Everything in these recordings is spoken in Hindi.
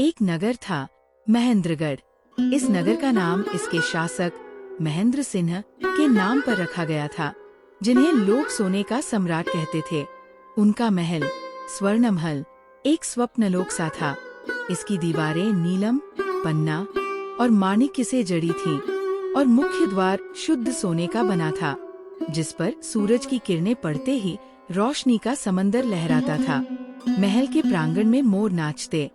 एक नगर था, महेंद्रगढ़। इस नगर का नाम इसके शासक महेंद्र सिंह के नाम पर रखा गया था, जिन्हें लोग सोने का सम्राट कहते थे। उनका महल स्वर्णमहल एक स्वप्नलोक सा था। इसकी दीवारें नीलम, पन्ना और माणिक्य से जड़ी थीं, और मुख्य द्वार शुद्ध सोने का बना था, जिस पर सूरज की किरणें पड़ते ही रोशनी का समंदर लहराता था। महल के प्रांगण में मोर नाचते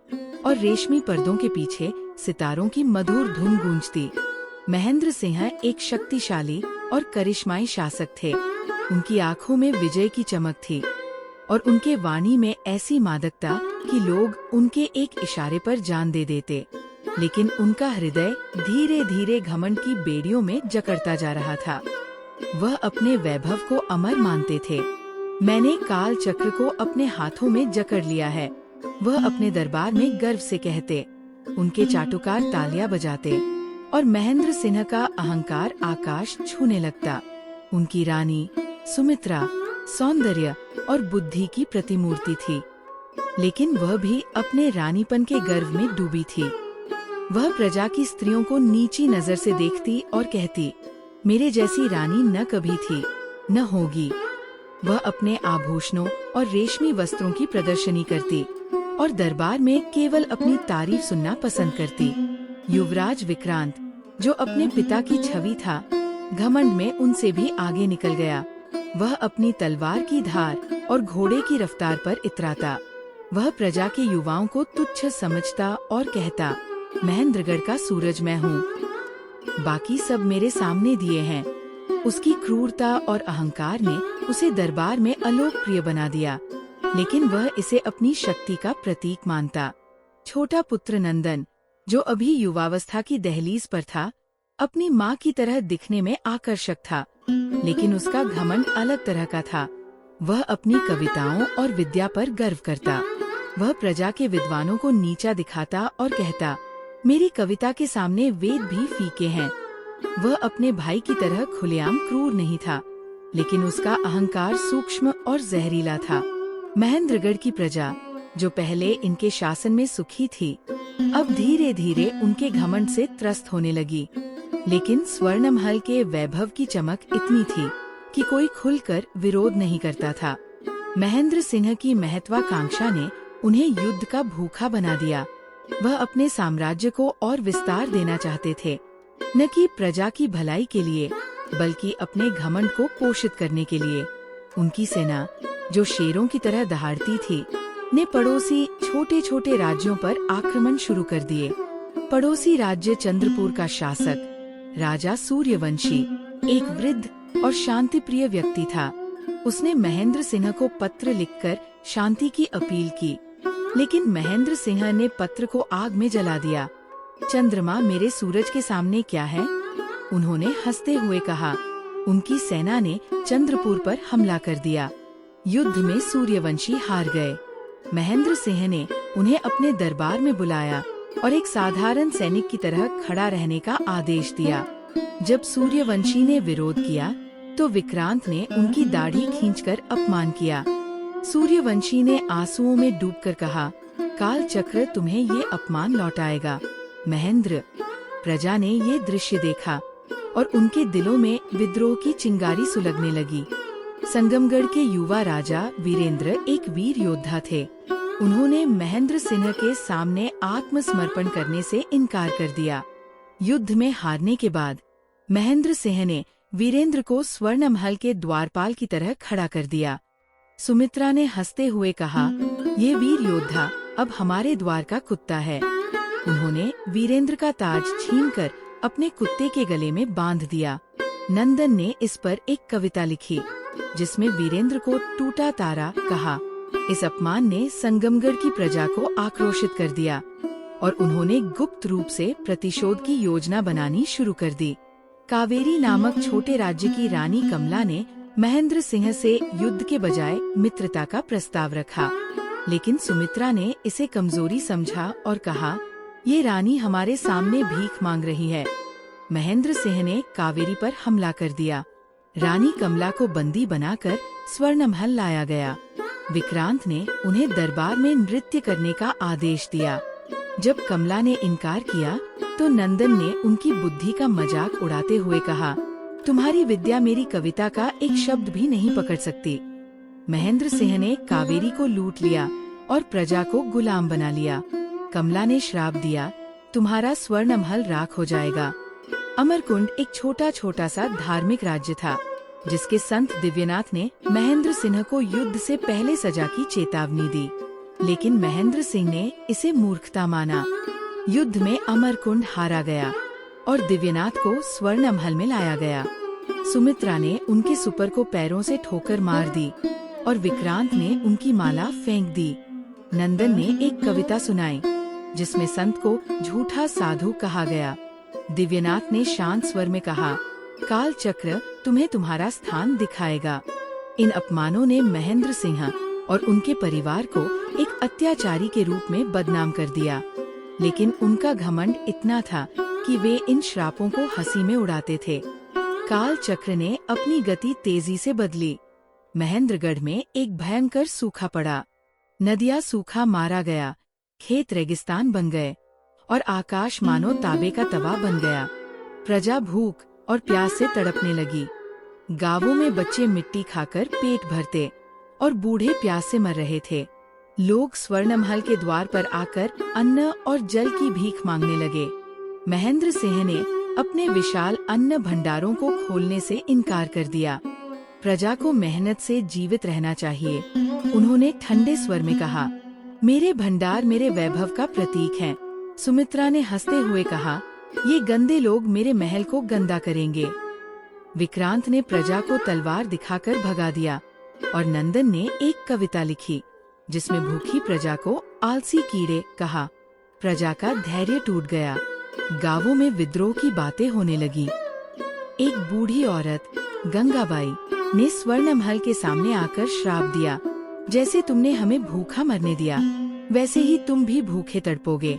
और रेशमी पर्दों के पीछे सितारों की मधुर धुन गूंजती। महेंद्र सिंह एक शक्तिशाली और करिश्माई शासक थे। उनकी आंखों में विजय की चमक थी और उनके वाणी में ऐसी मादकता कि लोग उनके एक इशारे पर जान दे देते। लेकिन उनका हृदय धीरे धीरे घमंड की बेड़ियों में जकड़ता जा रहा था। वह अपने वैभव को अमर मानते थे। मैंने काल चक्र को अपने हाथों में जकड़ लिया है, वह अपने दरबार में गर्व से कहते। उनके चाटुकार तालियां बजाते और महेंद्र सिंह का अहंकार आकाश छूने लगता। उनकी रानी सुमित्रा सौंदर्य और बुद्धि की प्रतिमूर्ति थी, लेकिन वह भी अपने रानीपन के गर्व में डूबी थी। वह प्रजा की स्त्रियों को नीची नजर से देखती और कहती, मेरे जैसी रानी न कभी थी, न होगी। वह अपने आभूषणों और रेशमी वस्त्रों की प्रदर्शनी करती और दरबार में केवल अपनी तारीफ सुनना पसंद करती। युवराज विक्रांत, जो अपने पिता की छवि था, घमंड में उनसे भी आगे निकल गया। वह अपनी तलवार की धार और घोड़े की रफ्तार पर इतराता। वह प्रजा के युवाओं को तुच्छ समझता और कहता, महेंद्रगढ़ का सूरज मैं हूँ, बाकी सब मेरे सामने दिए हैं। उसकी क्रूरता और अहंकार ने उसे दरबार में अलोकप्रिय बना दिया, लेकिन वह इसे अपनी शक्ति का प्रतीक मानता। छोटा पुत्र नंदन, जो अभी युवावस्था की दहलीज पर था, अपनी माँ की तरह दिखने में आकर्षक था, लेकिन उसका घमंड अलग तरह का था। वह अपनी कविताओं और विद्या पर गर्व करता। वह प्रजा के विद्वानों को नीचा दिखाता और कहता, मेरी कविता के सामने वेद भी फीके हैं। वह अपने भाई की तरह खुलेआम क्रूर नहीं था, लेकिन उसका अहंकार सूक्ष्म और जहरीला था। महेंद्रगढ़ की प्रजा, जो पहले इनके शासन में सुखी थी, अब धीरे धीरे उनके घमंड से त्रस्त होने लगी। लेकिन स्वर्णमहल के वैभव की चमक इतनी थी कि कोई खुलकर विरोध नहीं करता था। महेंद्र सिंह की महत्वाकांक्षा ने उन्हें युद्ध का भूखा बना दिया। वह अपने साम्राज्य को और विस्तार देना चाहते थे, न कि प्रजा की भलाई के लिए, बल्कि अपने घमंड को पोषित करने के लिए। उनकी सेना, जो शेरों की तरह दहाड़ती थी, ने पड़ोसी छोटे छोटे राज्यों पर आक्रमण शुरू कर दिए। पड़ोसी राज्य चंद्रपुर का शासक राजा सूर्यवंशी एक वृद्ध और शांतिप्रिय व्यक्ति था। उसने महेंद्र सिंह को पत्र लिखकर शांति की अपील की, लेकिन महेंद्र सिंह ने पत्र को आग में जला दिया। चंद्रमा मेरे सूरज के सामने क्या है? उन्होंने हंसते हुए कहा। उनकी सेना ने चंद्रपुर पर हमला कर दिया। युद्ध में सूर्यवंशी हार गए। महेंद्र सिंह ने उन्हें अपने दरबार में बुलाया और एक साधारण सैनिक की तरह खड़ा रहने का आदेश दिया। जब सूर्यवंशी ने विरोध किया, तो विक्रांत ने उनकी दाढ़ी खींचकर अपमान किया। सूर्यवंशी ने आंसुओं में डूबकर कहा, काल चक्र तुम्हें ये अपमान लौटाएगा। महेंद्र, प्रजा ने ये दृश्य देखा और उनके दिलों में विद्रोह की चिंगारी सुलगने लगी। संगमगढ़ के युवा राजा वीरेंद्र एक वीर योद्धा थे। उन्होंने महेंद्र सिंह के सामने आत्मसमर्पण करने से इनकार कर दिया। युद्ध में हारने के बाद महेंद्र सिंह ने वीरेंद्र को स्वर्णमहल के द्वारपाल की तरह खड़ा कर दिया। सुमित्रा ने हंसते हुए कहा, ये वीर योद्धा अब हमारे द्वार का कुत्ता है। उन्होंने वीरेंद्र का ताज छीनकर अपने कुत्ते के गले में बांध दिया। नंदन ने इस पर एक कविता लिखी, जिसमें वीरेंद्र को टूटा तारा कहा। इस अपमान ने संगमगढ़ की प्रजा को आक्रोशित कर दिया और उन्होंने गुप्त रूप से प्रतिशोध की योजना बनानी शुरू कर दी। कावेरी नामक छोटे राज्य की रानी कमला ने महेंद्र सिंह से युद्ध के बजाय मित्रता का प्रस्ताव रखा, लेकिन सुमित्रा ने इसे कमजोरी समझा और कहा, ये रानी हमारे सामने भीख मांग रही है। महेंद्र सिंह ने कावेरी पर हमला कर दिया। रानी कमला को बंदी बनाकर स्वर्णमहल लाया गया। विक्रांत ने उन्हें दरबार में नृत्य करने का आदेश दिया। जब कमला ने इनकार किया तो नंदन ने उनकी बुद्धि का मजाक उड़ाते हुए कहा, तुम्हारी विद्या मेरी कविता का एक शब्द भी नहीं पकड़ सकती। महेंद्र सिंह ने कावेरी को लूट लिया और प्रजा को गुलाम बना लिया। कमला ने श्राप दिया, तुम्हारा स्वर्ण महल राख हो जाएगा। अमरकुंड एक छोटा छोटा सा धार्मिक राज्य था, जिसके संत दिव्यनाथ ने महेंद्र सिंह को युद्ध से पहले सजा की चेतावनी दी, लेकिन महेंद्र सिंह ने इसे मूर्खता माना। युद्ध में अमरकुंड हारा गया और दिव्यनाथ को स्वर्ण महल में लाया गया। सुमित्रा ने उनके सुपर को पैरों से ठोकर मार दी और विक्रांत ने उनकी माला फेंक दी। नंदन ने एक कविता सुनाई जिसमें संत को झूठा साधु कहा गया। दिव्यनाथ ने शांत स्वर में कहा, काल चक्र तुम्हें तुम्हारा स्थान दिखाएगा। इन अपमानों ने महेंद्र सिंह और उनके परिवार को एक अत्याचारी के रूप में बदनाम कर दिया, लेकिन उनका घमंड इतना था कि वे इन श्रापों को हंसी में उड़ाते थे। काल चक्र ने अपनी गति तेजी से बदली। महेंद्रगढ़ में एक भयंकर सूखा पड़ा। नदियां सूखा मारा गया, खेत रेगिस्तान बन गए और आकाश मानो तांबे का तवा बन गया। प्रजा भूख और प्यास से तड़पने लगी। गांवों में बच्चे मिट्टी खाकर पेट भरते और बूढ़े प्यास से मर रहे थे। लोग स्वर्ण महल के द्वार पर आकर अन्न और जल की भीख मांगने लगे। महेंद्र सिंह ने अपने विशाल अन्न भंडारों को खोलने से इनकार कर दिया। प्रजा को मेहनत से जीवित रहना चाहिए। उन्होंने ठंडे स्वर में कहा, मेरे भंडार मेरे वैभव का प्रतीक हैं। सुमित्रा ने हंसते हुए कहा, ये गंदे लोग मेरे महल को गंदा करेंगे। विक्रांत ने प्रजा को तलवार दिखाकर भगा दिया और नंदन ने एक कविता लिखी जिसमें भूखी प्रजा को आलसी कीड़े कहा। प्रजा का धैर्य टूट गया। गांवों में विद्रोह की बातें होने लगी। एक बूढ़ी औरत गंगाबाई ने स्वर्ण महल के सामने आकर श्राप दिया, जैसे तुमने हमें भूखा मरने दिया वैसे ही तुम भी भूखे तड़पोगे।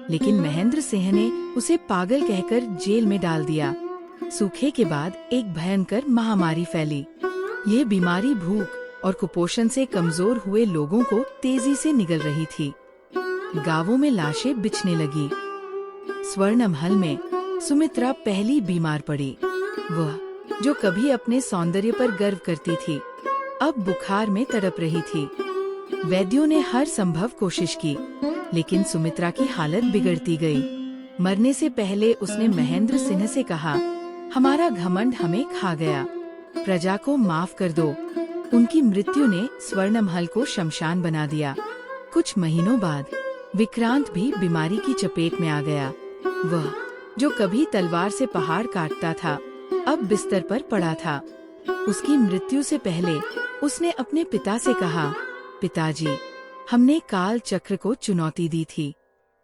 लेकिन महेंद्र सिंह ने उसे पागल कहकर जेल में डाल दिया। सूखे के बाद एक भयंकर महामारी फैली। ये बीमारी भूख और कुपोषण से कमजोर हुए लोगों को तेजी से निगल रही थी। गांवों में लाशें बिछने लगी। स्वर्ण महल में सुमित्रा पहली बीमार पड़ी। वह जो कभी अपने सौंदर्य पर गर्व करती थी, अब बुखार में तड़प रही थी। वैद्यों ने हर संभव कोशिश की, लेकिन सुमित्रा की हालत बिगड़ती गई। मरने से पहले उसने महेंद्र सिंह से कहा, हमारा घमंड हमें खा गया, प्रजा को माफ कर दो। उनकी मृत्यु ने स्वर्ण महल को शमशान बना दिया। कुछ महीनों बाद विक्रांत भी बीमारी की चपेट में आ गया। वह जो कभी तलवार से पहाड़ काटता था, अब बिस्तर पर पड़ा था। उसकी मृत्यु से पहले उसने अपने पिता से कहा, पिताजी, हमने काल चक्र को चुनौती दी थी।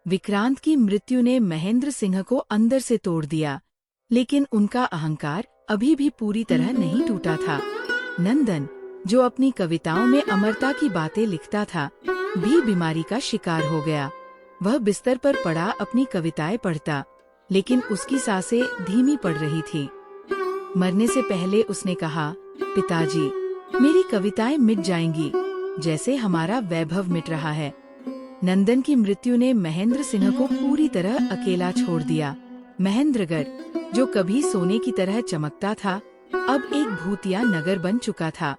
विक्रांत की मृत्यु ने महेंद्र सिंह को अंदर से तोड़ दिया, लेकिन उनका अहंकार अभी भी पूरी तरह नहीं टूटा था। नंदन, जो अपनी कविताओं में अमरता की बातें लिखता था, भी बीमारी का शिकार हो गया। वह बिस्तर पर पड़ा अपनी कविताएं पढ़ता, लेकिन उसकी सांसें धीमी पड़ रही थी। मरने से पहले उसने कहा, पिताजी, मेरी कविताएं मिट जाएंगी, जैसे हमारा वैभव मिट रहा है। नंदन की मृत्यु ने महेंद्र सिंह को पूरी तरह अकेला छोड़ दिया। महेंद्रगढ़, जो कभी सोने की तरह चमकता था, अब एक भूतिया नगर बन चुका था।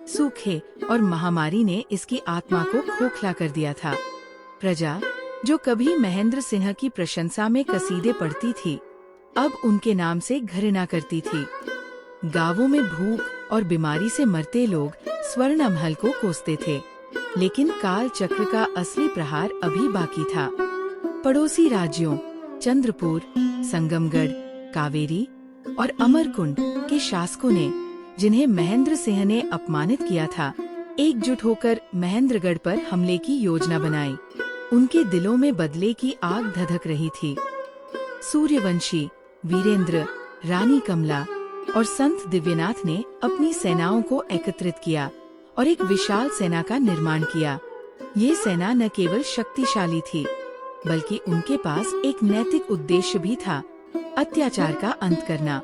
सूखे और महामारी ने इसकी आत्मा को खोखला कर दिया था। प्रजा, जो कभी महेंद्र सिंह की प्रशंसा में कसीदे पढ़ती थी, अब उनके नाम से घृणा करती थी। गांवों में भूख और बीमारी से मरते लोग स्वर्ण महल को कोसते थे, लेकिन काल चक्र का असली प्रहार अभी बाकी था। पड़ोसी राज्यों चंद्रपुर, संगमगढ़, कावेरी और अमरकुंड के शासकों ने, जिन्हें महेंद्र सिंह ने अपमानित किया था, एकजुट होकर महेंद्रगढ़ पर हमले की योजना बनाई। उनके दिलों में बदले की आग धधक रही थी। सूर्यवंशी, वीरेंद्र, रानी कमला और संत दिव्यनाथ ने अपनी सेनाओं को एकत्रित किया और एक विशाल सेना का निर्माण किया। ये सेना न केवल शक्तिशाली थी, बल्कि उनके पास एक नैतिक उद्देश्य भी था, अत्याचार का अंत करना।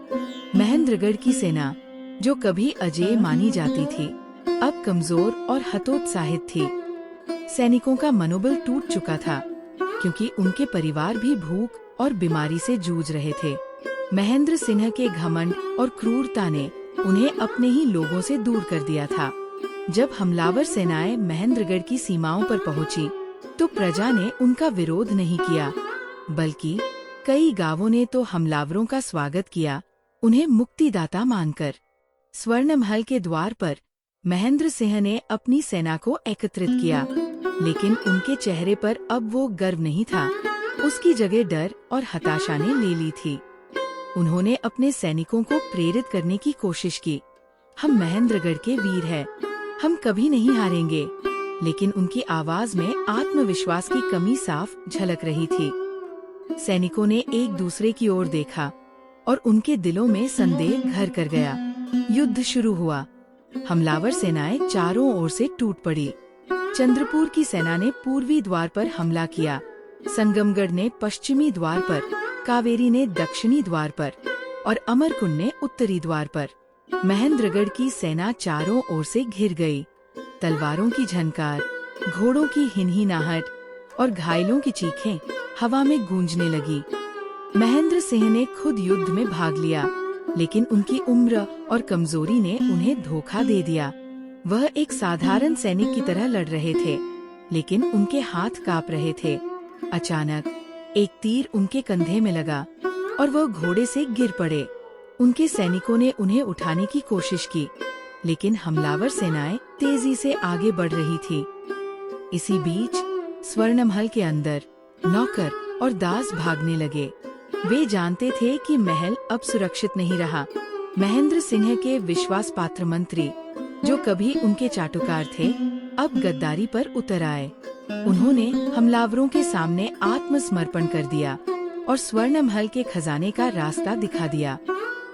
महेंद्रगढ़ की सेना, जो कभी अजेय मानी जाती थी, अब कमजोर और हतोत्साहित थी। सैनिकों का मनोबल टूट चुका था, क्योंकि उनके परिवार भी भूख और बीमारी से जूझ रहे थे। महेंद्र सिंह के घमंड और क्रूरता ने उन्हें अपने ही लोगों से दूर कर दिया था। जब हमलावर सेनाएं महेंद्रगढ़ की सीमाओं पर पहुंची, तो प्रजा ने उनका विरोध नहीं किया, बल्कि कई गांवों ने तो हमलावरों का स्वागत किया, उन्हें मुक्तिदाता मानकर। स्वर्णमहल के द्वार पर महेंद्र सिंह ने अपनी सेना को एकत्रित किया, लेकिन उनके चेहरे पर अब वो गर्व नहीं था, उसकी जगह डर और हताशा ने ले ली थी। उन्होंने अपने सैनिकों को प्रेरित करने की कोशिश की। हम महेंद्रगढ़ के वीर हैं, हम कभी नहीं हारेंगे। लेकिन उनकी आवाज में आत्मविश्वास की कमी साफ झलक रही थी। सैनिकों ने एक दूसरे की ओर देखा और उनके दिलों में संदेह घर कर गया। युद्ध शुरू हुआ। हमलावर सेनाएं चारों ओर से टूट पड़ी। चंद्रपुर की सेना ने पूर्वी द्वार पर हमला किया, संगमगढ़ ने पश्चिमी द्वार पर, कावेरी ने दक्षिणी द्वार पर और अमरकुंड ने उत्तरी द्वार पर। महेंद्रगढ़ की सेना चारों ओर से घिर गई। तलवारों की झनकार, घोड़ों की हिनहिनाहट और घायलों की चीखें हवा में गूंजने लगी। महेंद्र सिंह ने खुद युद्ध में भाग लिया, लेकिन उनकी उम्र और कमजोरी ने उन्हें धोखा दे दिया। वह एक साधारण सैनिक की तरह लड़ रहे थे, लेकिन उनके हाथ कांप रहे थे। अचानक एक तीर उनके कंधे में लगा और वह घोड़े से गिर पड़े। उनके सैनिकों ने उन्हें उठाने की कोशिश की, लेकिन हमलावर सेनाएं तेजी से आगे बढ़ रही थी। इसी बीच स्वर्णमहल के अंदर नौकर और दास भागने लगे। वे जानते थे कि महल अब सुरक्षित नहीं रहा। महेंद्र सिंह के विश्वास पात्र मंत्री, जो कभी उनके चाटुकार थे, अब गद्दारी पर उतर आए। उन्होंने हमलावरों के सामने आत्मसमर्पण कर दिया और स्वर्णमहल के खजाने का रास्ता दिखा दिया।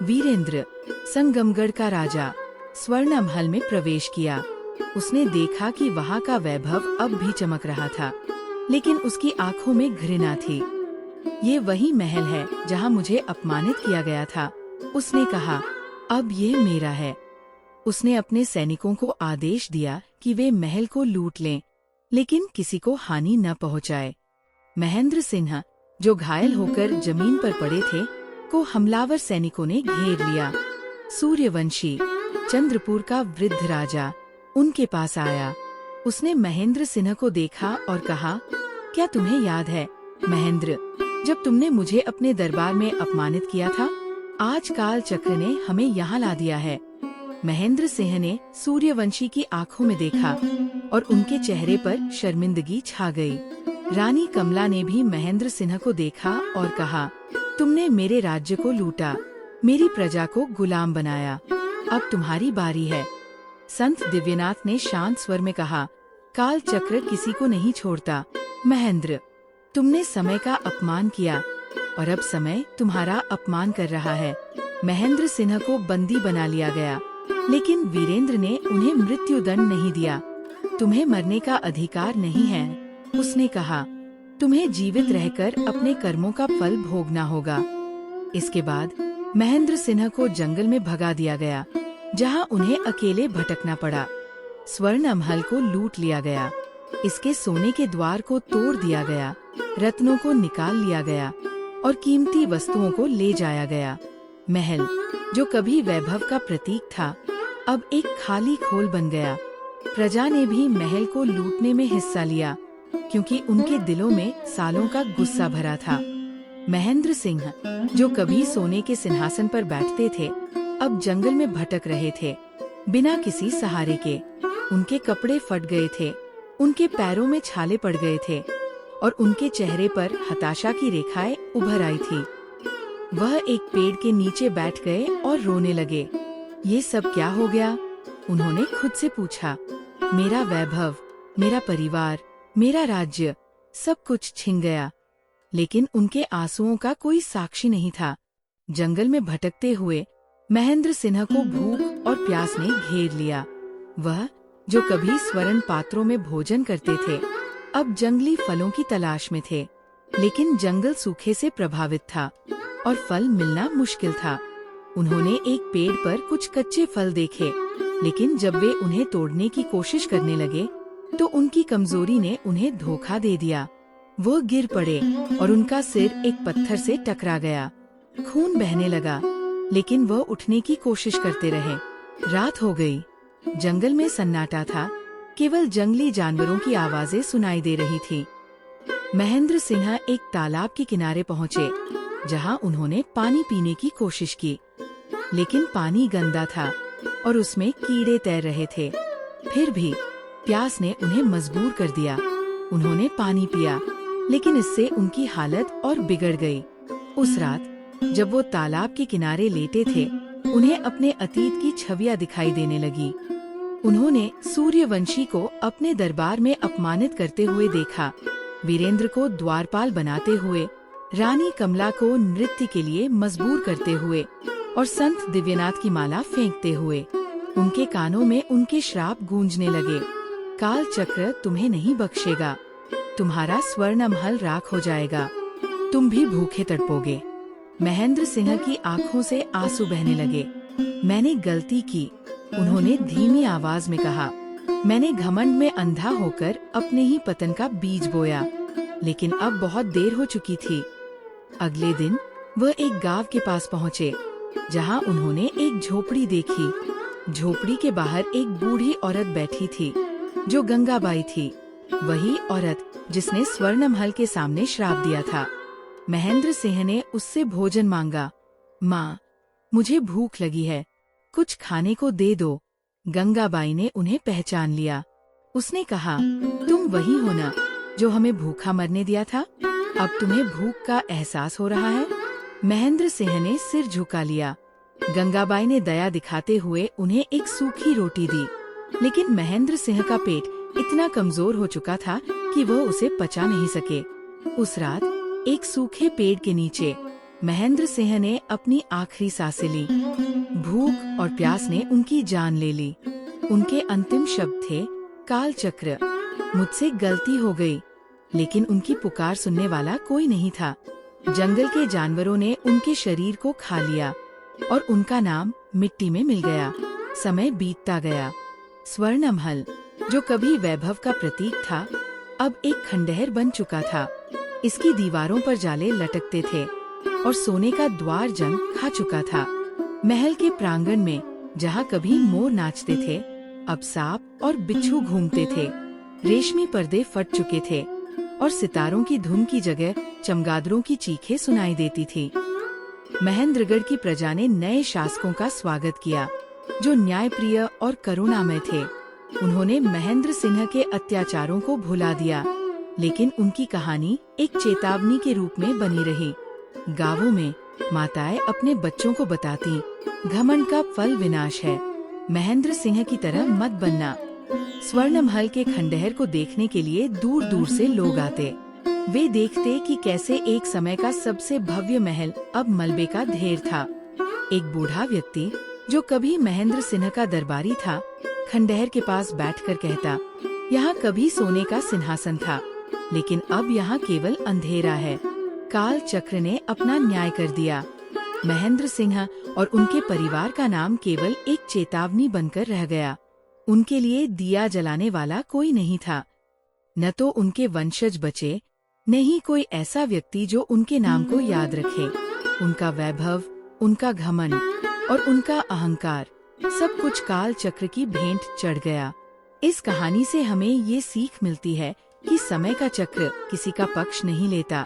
वीरेंद्र, संगमगढ़ का राजा, स्वर्णमहल में प्रवेश किया। उसने देखा कि वहाँ का वैभव अब भी चमक रहा था, लेकिन उसकी आंखों में घृणा थी। ये वही महल है जहाँ मुझे अपमानित किया गया था, उसने कहा। अब ये मेरा है। उसने अपने सैनिकों को आदेश दिया कि वे महल को लूट लें, लेकिन किसी को हानि न पहुंचाए। महेंद्र सिंह, जो घायल होकर जमीन पर पड़े थे, को हमलावर सैनिकों ने घेर लिया। सूर्यवंशी, चंद्रपुर का वृद्ध राजा, उनके पास आया। उसने महेंद्र सिंह को देखा और कहा, क्या तुम्हें याद है महेंद्र, जब तुमने मुझे अपने दरबार में अपमानित किया था? आज काल चक्र ने हमें यहाँ ला दिया है। महेंद्र सिंह ने सूर्यवंशी की आंखों में देखा और उनके चेहरे पर शर्मिंदगी छा गई। रानी कमला ने भी महेंद्र सिंह को देखा और कहा, तुमने मेरे राज्य को लूटा, मेरी प्रजा को गुलाम बनाया, अब तुम्हारी बारी है। संत दिव्यनाथ ने शांत स्वर में कहा, काल चक्र किसी को नहीं छोड़ता। महेंद्र, तुमने समय का अपमान किया और अब समय तुम्हारा अपमान कर रहा है। महेंद्र सिंह को बंदी बना लिया गया, लेकिन वीरेंद्र ने उन्हें मृत्युदंड नहीं दिया। तुम्हें मरने का अधिकार नहीं है, उसने कहा। तुम्हें जीवित रहकर अपने कर्मों का फल भोगना होगा। इसके बाद महेंद्र सिंह को जंगल में भगा दिया गया, जहां उन्हें अकेले भटकना पड़ा। स्वर्णमहल को लूट लिया गया, इसके सोने के द्वार को तोड़ दिया गया, रत्नों को निकाल लिया गया और कीमती वस्तुओं को ले जाया गया। महल, जो कभी वैभव का प्रतीक था, अब एक खाली खोल बन गया। प्रजा ने भी महल को लूटने में हिस्सा लिया, क्योंकि उनके दिलों में सालों का गुस्सा भरा था। महेंद्र सिंह, जो कभी सोने के सिंहासन पर बैठते थे, अब जंगल में भटक रहे थे, बिना किसी सहारे के। उनके कपड़े फट गए थे, उनके पैरों में छाले पड़ गए थे और उनके चेहरे पर हताशा की रेखाएं उभर आई थी। वह एक पेड़ के नीचे बैठ गए और रोने लगे। ये सब क्या हो गया? उन्होंने खुद से पूछा। मेरा वैभव, मेरा परिवार, मेरा राज्य, सब कुछ छिन गया। लेकिन उनके आंसुओं का कोई साक्षी नहीं था। जंगल में भटकते हुए महेंद्र सिंह को भूख और प्यास ने घेर लिया। वह, जो कभी स्वर्ण पात्रों में भोजन करते थे, अब जंगली फलों की तलाश में थे। लेकिन जंगल सूखे से प्रभावित था और फल मिलना मुश्किल था। उन्होंने एक पेड़ पर कुछ कच्चे फल देखे, लेकिन जब वे उन्हें तोड़ने की कोशिश करने लगे, तो उनकी कमजोरी ने उन्हें धोखा दे दिया। वो गिर पड़े और उनका सिर एक पत्थर से टकरा गया। खून बहने लगा, लेकिन वह उठने की कोशिश करते रहे। रात हो गई। जंगल में सन्नाटा था, केवल जंगली जानवरों की आवाजें सुनाई दे रही थी। महेंद्र सिंह एक तालाब के किनारे पहुँचे, जहाँ उन्होंने पानी पीने की कोशिश की, लेकिन पानी गंदा था और उसमें कीड़े तैर रहे थे। फिर भी प्यास ने उन्हें मजबूर कर दिया। उन्होंने पानी पिया, लेकिन इससे उनकी हालत और बिगड़ गई। उस रात जब वो तालाब के किनारे लेटे थे, उन्हें अपने अतीत की छवियां दिखाई देने लगी। उन्होंने सूर्यवंशी को अपने दरबार में अपमानित करते हुए देखा, वीरेंद्र को द्वारपाल बनाते हुए, रानी कमला को नृत्य के लिए मजबूर करते हुए और संत दिव्यनाथ की माला फेंकते हुए। उनके कानों में उनके श्राप गूंजने लगे। काल चक्र तुम्हें नहीं बख्शेगा, तुम्हारा स्वर्ण महल राख हो जाएगा, तुम भी भूखे तड़पोगे। महेंद्र सिंह की आंखों से आंसू बहने लगे। मैंने गलती की, उन्होंने धीमी आवाज में कहा। मैंने घमंड में अंधा होकर अपने ही पतन का बीज बोया, लेकिन अब बहुत देर हो चुकी थी। अगले दिन वह एक गांव के पास पहुँचे, जहाँ उन्होंने एक झोपड़ी देखी। झोपड़ी के बाहर एक बूढ़ी औरत बैठी थी, जो गंगाबाई थी, वही औरत जिसने स्वर्ण महल के सामने श्राप दिया था। महेंद्र सिंह ने उससे भोजन मांगा। माँ, मुझे भूख लगी है, कुछ खाने को दे दो। गंगाबाई ने उन्हें पहचान लिया। उसने कहा, तुम वही हो ना जो हमें भूखा मरने दिया था? अब तुम्हें भूख का एहसास हो रहा है? महेंद्र सिंह ने सिर झुका लिया। गंगाबाई ने दया दिखाते हुए उन्हें एक सूखी रोटी दी, लेकिन महेंद्र सिंह का पेट इतना कमजोर हो चुका था कि वह उसे पचा नहीं सके। उस रात एक सूखे पेड़ के नीचे महेंद्र सिंह ने अपनी आखिरी सांसें ली। भूख और प्यास ने उनकी जान ले ली। उनके अंतिम शब्द थे, काल चक्र, मुझसे गलती हो गई। लेकिन उनकी पुकार सुनने वाला कोई नहीं था। जंगल के जानवरों ने उनके शरीर को खा लिया और उनका नाम मिट्टी में मिल गया। समय बीतता गया। स्वर्ण महल, जो कभी वैभव का प्रतीक था, अब एक खंडहर बन चुका था। इसकी दीवारों पर जाले लटकते थे और सोने का द्वार जंग खा चुका था। महल के प्रांगण में जहाँ कभी मोर नाचते थे, अब सांप और बिच्छू घूमते थे। रेशमी पर्दे फट चुके थे और सितारों की धुन की जगह चमगादड़ों की चीखें सुनाई देती थी। महेंद्रगढ़ की प्रजा ने नए शासकों का स्वागत किया, जो न्यायप्रिय और करुणामय थे। उन्होंने महेंद्र सिंह के अत्याचारों को भुला दिया, लेकिन उनकी कहानी एक चेतावनी के रूप में बनी रही। गांवों में माताएं अपने बच्चों को बताती, घमंड का फल विनाश है, महेंद्र सिंह की तरह मत बनना। स्वर्ण महल के खंडहर को देखने के लिए दूर दूर से लोग आते। वे देखते कि कैसे एक समय का सबसे भव्य महल अब मलबे का ढेर था। एक बूढ़ा व्यक्ति, जो कभी महेंद्र सिंह का दरबारी था, खंडहर के पास बैठकर कहता, यहाँ कभी सोने का सिंहासन था, लेकिन अब यहाँ केवल अंधेरा है। काल चक्र ने अपना न्याय कर दिया। महेंद्र सिंह और उनके परिवार का नाम केवल एक चेतावनी बनकर रह गया। उनके लिए दिया जलाने वाला कोई नहीं था। न तो उनके वंशज बचे, न ही कोई ऐसा व्यक्ति जो उनके नाम को याद रखे। उनका वैभव, उनका घमंड और उनका अहंकार, सब कुछ काल चक्र की भेंट चढ़ गया। इस कहानी से हमें ये सीख मिलती है कि समय का चक्र किसी का पक्ष नहीं लेता।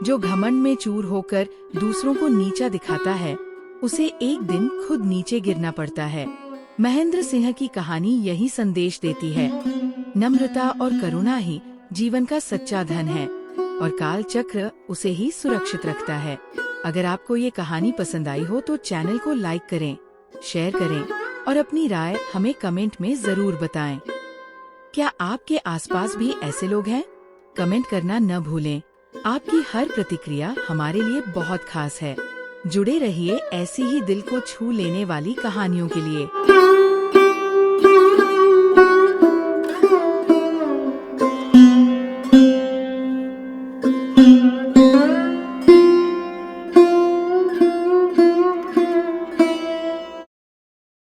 जो घमंड में चूर होकर दूसरों को नीचा दिखाता है, उसे एक दिन खुद नीचे गिरना पड़ता है। महेंद्र सिंह की कहानी यही संदेश देती है, नम्रता और करुणा ही जीवन का सच्चा धन है और काल चक्र उसे ही सुरक्षित रखता है। अगर आपको ये कहानी पसंद आई हो तो चैनल को लाइक करें, शेयर करें और अपनी राय हमें कमेंट में जरूर बताएं। क्या आपके आसपास भी ऐसे लोग हैं? कमेंट करना न भूलें। आपकी हर प्रतिक्रिया हमारे लिए बहुत खास है। जुड़े रहिए ऐसी ही दिल को छू लेने वाली कहानियों के लिए।